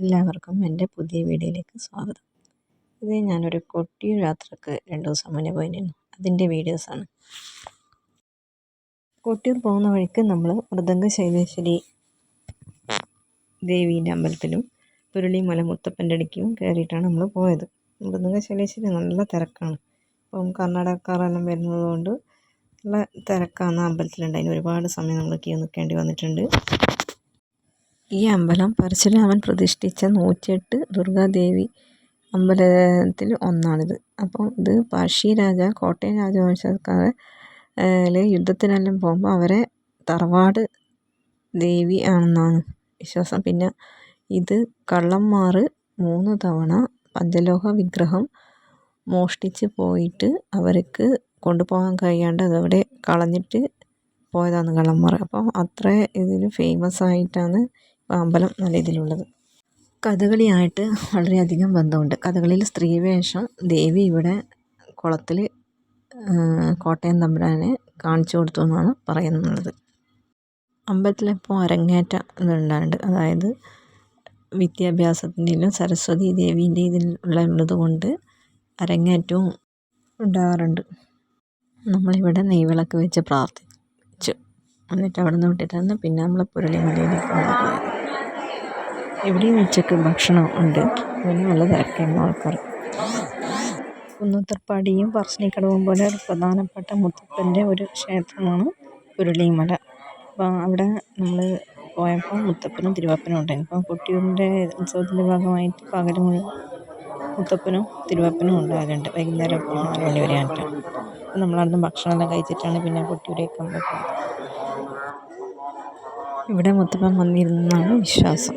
എല്ലാവർക്കും എൻ്റെ പുതിയ വീഡിയോയിലേക്ക് സ്വാഗതം. ഇത് ഞാനൊരു കൊട്ടിയൂർ യാത്രക്ക് 2 ദിവസം മുന്നേ പോയിരുന്നു. അതിൻ്റെ വീഡിയോസാണ്. കൊട്ടിയൂർ പോകുന്ന വഴിക്ക് നമ്മൾ മൃദംഗശൈലേശ്വരി ദേവീൻ്റെ അമ്പലത്തിലും പുരുളിമല മുത്തപ്പൻ്റെ അടിക്കും കയറിയിട്ടാണ് നമ്മൾ പോയത്. മൃദംഗശൈലേശ്വരി നല്ല തിരക്കാണ്. ഇപ്പം കർണാടകക്കാരെല്ലാം വരുന്നത് കൊണ്ട് നല്ല തിരക്കാണ് അമ്പലത്തിലുണ്ട്. അതിന് ഒരുപാട് സമയം നമ്മൾ ക്യൂ നിൽക്കേണ്ടി വന്നിട്ടുണ്ട്. ഈ അമ്പലം പരശുരാമൻ പ്രതിഷ്ഠിച്ച 108 ദുർഗാദേവി അമ്പലത്തിൽ ഒന്നാണിത്. അപ്പം ഇത് പഴശ്ശിരാജ കോട്ടയം രാജവംശക്കാരെ യുദ്ധത്തിനെല്ലാം പോകുമ്പോൾ അവരെ തറവാട് ദേവി ആണെന്നാണ് വിശ്വാസം. പിന്നെ ഇത് കള്ളന്മാർ 3 തവണ പഞ്ചലോഹ വിഗ്രഹം മോഷ്ടിച്ച് പോയിട്ട് അവർക്ക് കൊണ്ടുപോകാൻ കഴിയാണ്ട് അതവിടെ കളഞ്ഞിട്ട് പോയതാണ് കള്ളന്മാർ. അപ്പം അത്ര ഇതിൽ ഫേമസ് ആയിട്ടാണ് അമ്പലം നല്ല ഇതിലുള്ളത്. കഥകളിയായിട്ട് വളരെയധികം ബന്ധമുണ്ട്. കഥകളിയിൽ സ്ത്രീവേഷം ദേവി ഇവിടെ കുളത്തിൽ കോട്ടയം തമ്പുരാനെ കാണിച്ചു കൊടുത്തു എന്നാണ് പറയുന്നത്. അമ്പലത്തിലിപ്പോൾ അരങ്ങേറ്റം എന്നുണ്ടാകുന്നുണ്ട്. അതായത് വിദ്യാഭ്യാസത്തിൻ്റെയും സരസ്വതി ദേവീൻ്റെ ഇതിലുള്ളത് കൊണ്ട് അരങ്ങേറ്റവും ഉണ്ടാകാറുണ്ട്. നമ്മളിവിടെ നെയ്വിളക്ക് വെച്ച് പ്രാർത്ഥിച്ചു. എന്നിട്ട് അവിടെ നിന്ന് വിട്ടിട്ടാണ് പിന്നെ നമ്മൾ പുരുളിമലയിലേക്ക് പോയത്. എവിടെയും ഉച്ചയ്ക്ക് ഭക്ഷണം ഉണ്ട്. പിന്നെ നല്ല തിരക്കായിരുന്നു ആൾക്കാർ. കുന്നത്തർപ്പാടിയും പറശ്ശിനിക്കടവും പോലെ ഒരു പ്രധാനപ്പെട്ട മുത്തപ്പൻ്റെ ഒരു ക്ഷേത്രമാണ് പുരുളിമല. അപ്പോൾ അവിടെ നമ്മൾ പോയപ്പോൾ മുത്തപ്പനും തിരുവപ്പനും ഉണ്ടായിരുന്നു. അപ്പോൾ കൊട്ടിയൂരിൻ്റെ ഉത്സവത്തിൻ്റെ ഭാഗമായിട്ട് പകൽ മുത്തപ്പനും തിരുവപ്പനും ഉണ്ടാകലുണ്ട്. വൈകുന്നേരം 4 മണി വരെ ആയിട്ട്. അപ്പോൾ നമ്മളവിടുന്ന് ഭക്ഷണമെല്ലാം കഴിച്ചിട്ടാണ് പിന്നെ കൊട്ടിയൂരേക്ക് നമ്മൾ പോയത്. ഇവിടെ മുത്തപ്പൻ വന്നിരുന്നാണ് വിശ്വാസം.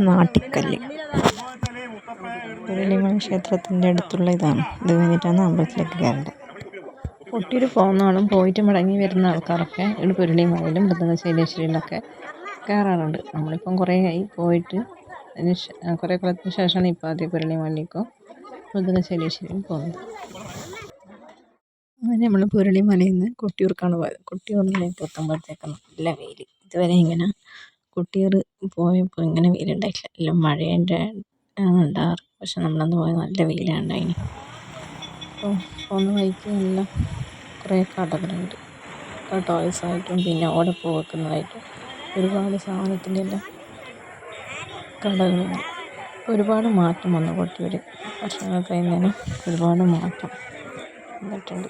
നാട്ടിക്കല്ല് പുരുളിമല ക്ഷേത്രത്തിൻ്റെ അടുത്തുള്ള ഇതാണ്. ഇത് കഴിഞ്ഞിട്ടാണ് അമ്പലത്തിലേക്ക് കയറേണ്ടത്. കൊട്ടിയൂർ പോകുന്ന ആളും പോയിട്ട് മടങ്ങി വരുന്ന ആൾക്കാരൊക്കെ ഇവിടെ പുരുളിമലയിലും മൃദംഗശൈലേശ്വരിയിലൊക്കെ കയറാറുണ്ട്. നമ്മളിപ്പം കുറേ ആയി പോയിട്ട് കുറേ കാലത്തിന് ശേഷമാണ് ഇപ്പോൾ ആദ്യം പുരുളിമലയിലേക്കോ മൃദംഗശൈലേശ്വരിയിൽ പോകുന്നത്. അങ്ങനെ നമ്മൾ പുരുളിമലയിൽ നിന്ന് കൊട്ടിയൂർക്കാണ് പോയത്. കൊട്ടിയൂരിലേക്ക് എത്തുമ്പോഴത്തേക്ക് നല്ല വെയിൽ. ഇതുവരെ ഇങ്ങനെ കൊട്ടിയൂർ പോയപ്പോൾ ഇങ്ങനെ വെയിലുണ്ടായിട്ടില്ല. എല്ലാം മഴേൻ്റെ ഉണ്ടാകാറ്. പക്ഷെ നമ്മളന്ന് പോയത് നല്ല വെയിലാണ് ഉണ്ടായിന്. അപ്പോൾ പോകുന്ന വഴിക്ക് നല്ല കുറേ കടകളുണ്ട്. ടോയ്സായിട്ടും പിന്നെ ഓടപ്പൂ വെക്കുന്നതായിട്ടും ഒരുപാട് സാധനത്തിൻ്റെ എല്ലാം കടകളുണ്ട്. ഒരുപാട് മാറ്റം വന്നു കൊട്ടിയൂർ. വർഷങ്ങൾ കഴിയുന്നതിനും ഒരുപാട് മാറ്റം വന്നിട്ടുണ്ട്.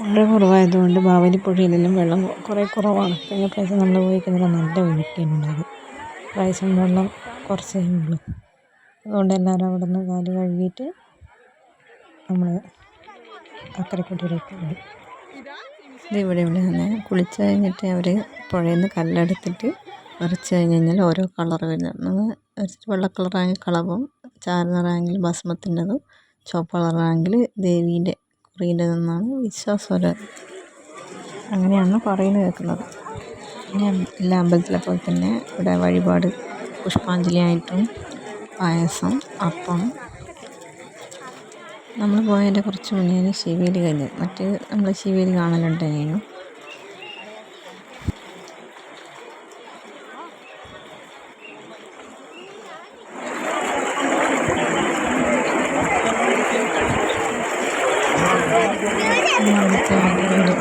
മഴ കുറവായതുകൊണ്ട് ബാവലിപ്പുഴയിലെല്ലാം വെള്ളം കുറേ കുറവാണ്. കഴിഞ്ഞ പ്രാവശ്യം നമ്മൾ പോയിക്കുന്നതിൽ നല്ല ഒഴുക്കിനുണ്ടായത്. പ്രാവശ്യം വെള്ളം കുറച്ചേ ഉള്ളൂ. അതുകൊണ്ട് എല്ലാവരും അവിടെ നിന്ന് കാല് കഴുകിയിട്ട് നമ്മൾ അക്കരക്കൊട്ടിയിലേക്ക് പോയി. ഇതിവിടെ തന്നെ കുളിച്ച് കഴിഞ്ഞിട്ട് അവർ പുഴയിൽ നിന്ന് കല്ലെടുത്തിട്ട് ഉരച്ച് കഴിഞ്ഞ് കഴിഞ്ഞാൽ ഓരോ കളർ വരുന്നത്. വെള്ള കളറാണെങ്കിൽ കളവും, ചാരനിറാണെങ്കിൽ ഭസ്മത്തിൻ്റെതും, ചുവപ്പ് കളറാണെങ്കിൽ ദേവീൻ്റെ കുറിയിൻ്റെതെന്നാണ് വിശ്വാസം. അങ്ങനെയാണ് പറയുന്നത് കേൾക്കുന്നത്. പിന്നെ എല്ലാ അമ്പലത്തിലെ പോലെ തന്നെ ഇവിടെ വഴിപാട് പുഷ്പാഞ്ജലിയായിട്ടും പായസം, അപ്പം. നമ്മൾ പോയതിൻ്റെ കുറച്ച് മുന്നേ ശിവേലി കഴിഞ്ഞത്. മറ്റ് നമ്മൾ ശിവേലി കാണലുണ്ടായിരുന്നു.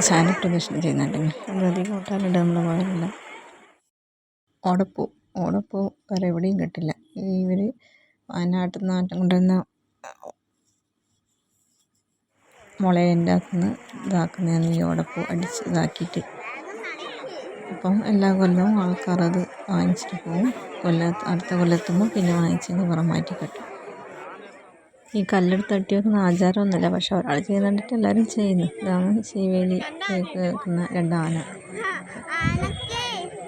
സാനിപ്രദക്ഷിണം ചെയ്യുന്നുണ്ടെങ്കിൽ അധികം കൂട്ടാനുണ്ട്. നമ്മൾ പോകാറില്ല. ഓടപ്പൂ വേറെ എവിടെയും കിട്ടില്ല. ഇവർ വയനാട്ടിൽ നിന്ന് കൊണ്ടുവരുന്ന മുളേൻ്റെ അകത്തുനിന്ന് ഇതാക്കുന്നതാണ് ഈ ഓടപ്പൂ അടിച്ച് ഇതാക്കിയിട്ട്. അപ്പം എല്ലാ കൊല്ലവും ആൾക്കാർ അത് വാങ്ങിച്ചിട്ട് പോകും. അടുത്ത കൊല്ലെത്തുമ്പോൾ പിന്നെ വാങ്ങിച്ചതിന് പുറം മാറ്റി കെട്ടും. ഈ കല്ലെടുത്ത് തട്ടി വെക്കുന്ന ആചാരമൊന്നുമില്ല. പക്ഷെ ഒരാൾ ചെയ്യുന്ന കണ്ടിട്ട് എല്ലാവരും ചെയ്യുന്നു. ഇതാണ് ശിവേലി വെക്കുന്ന 2 ആന.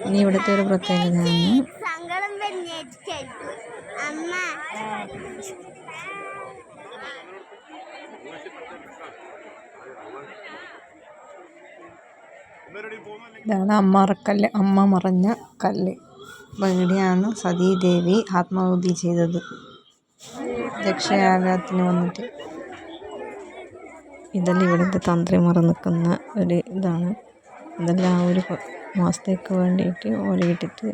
ഇനി ഇവിടുത്തെ ഒരു പ്രത്യേകതയാണ് ഇതാണ് അമ്മാറക്കല്ല്. അമ്മ മറഞ്ഞ കല്ല്. ഇവിടെയാണ് സതീദേവി ആത്മാഹുതി ചെയ്തത്. ദക്ഷയാഗത്തിന് വന്നിട്ട് ഇതെല്ലാം ഇവിടുത്തെ തന്ത്രിമാർ നിൽക്കുന്ന ഒരു ഇതാണ്. ഇതെല്ലാം ആ ഒരു മാസത്തേക്ക് വേണ്ടിയിട്ട് ഓലയിട്ടിട്ട്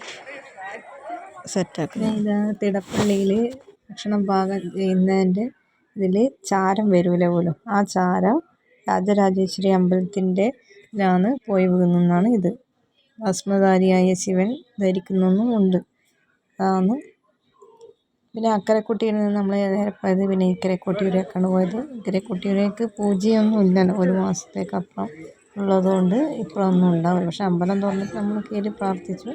സെറ്റാക്കുന്നത്. ഇത് തിടപ്പള്ളിയിൽ ഭക്ഷണം പാകം ചെയ്യുന്നതിൻ്റെ ഇതിൽ ചാരം വരൂല പോലും. ആ ചാരം രാജരാജേശ്വരി അമ്പലത്തിൻ്റെ ലാണ് പോയി വീഴുന്നതാണ് ഇത്. ഭസ്മധാരിയായ ശിവൻ ധരിക്കുന്നൊന്നും ഉണ്ട്. അതാണ്. പിന്നെ അക്കരക്കൊട്ടിയിൽ നിന്ന് നമ്മൾ നേരെ പോയത് പിന്നെ ഇക്കരക്കൊട്ടിയൂരേക്കാണ് പോയത്. ഇക്കരക്കൊട്ടിയൂരേക്ക് പൂജയൊന്നും ഇല്ലല്ലോ ഒരു മാസത്തേക്കപ്പുറം ഉള്ളതുകൊണ്ട് ഇപ്പോഴൊന്നും ഉണ്ടാവില്ല. പക്ഷെ അമ്പലം തുറന്നിട്ട് നമ്മൾ കയറി പ്രാർത്ഥിച്ചു.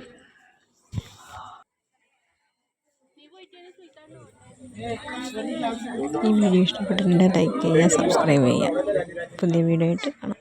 ഈ വീഡിയോ ഇഷ്ടപ്പെട്ടിട്ടുണ്ടെങ്കിൽ ലൈക്ക് ചെയ്യുക, സബ്സ്ക്രൈബ് ചെയ്യുക. പുതിയ വീഡിയോ ആയിട്ട് കാണാം.